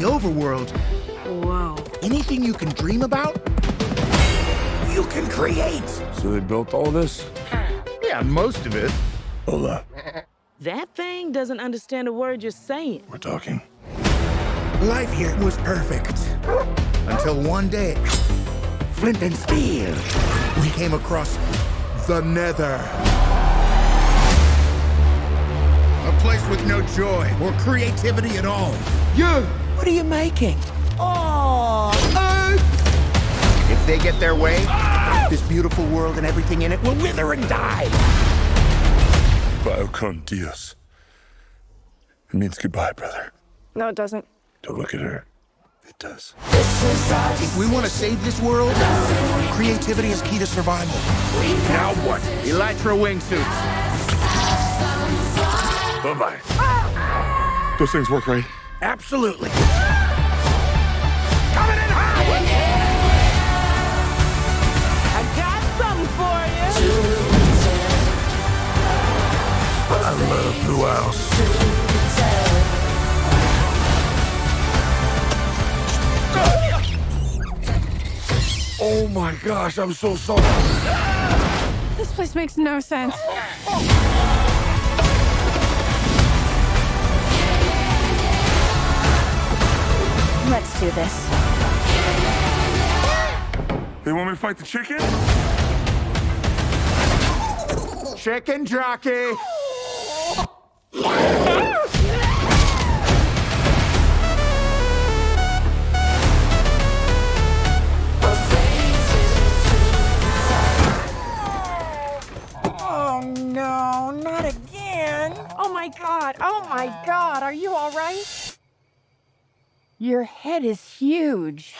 overworld, Wow. anything you can dream about, you can create. So they built all this? Yeah, most of it. Hola. That thing doesn't understand a word you're saying. We're talking. Life here was perfect. Until one day, flint and steel, we came across the Nether. A place with no joy or creativity at all. You! What are you making? Oh, if they get their way, this beautiful world and everything in it will wither and die. Bio con Dios. It means goodbye, brother. No, it doesn't. Don't look at her. It does. If we want to save this world, creativity is key to survival. Now what? Elytra wingsuits. Bye-bye. Those things work, right? Absolutely. Coming in hot! I got something for you. I love Blue House. Oh my gosh, I'm so sorry. This place makes no sense. Let's do this. They want me to fight the chicken? Chicken jockey! Oh no, not again. Oh my God, are you all right? Your head is huge.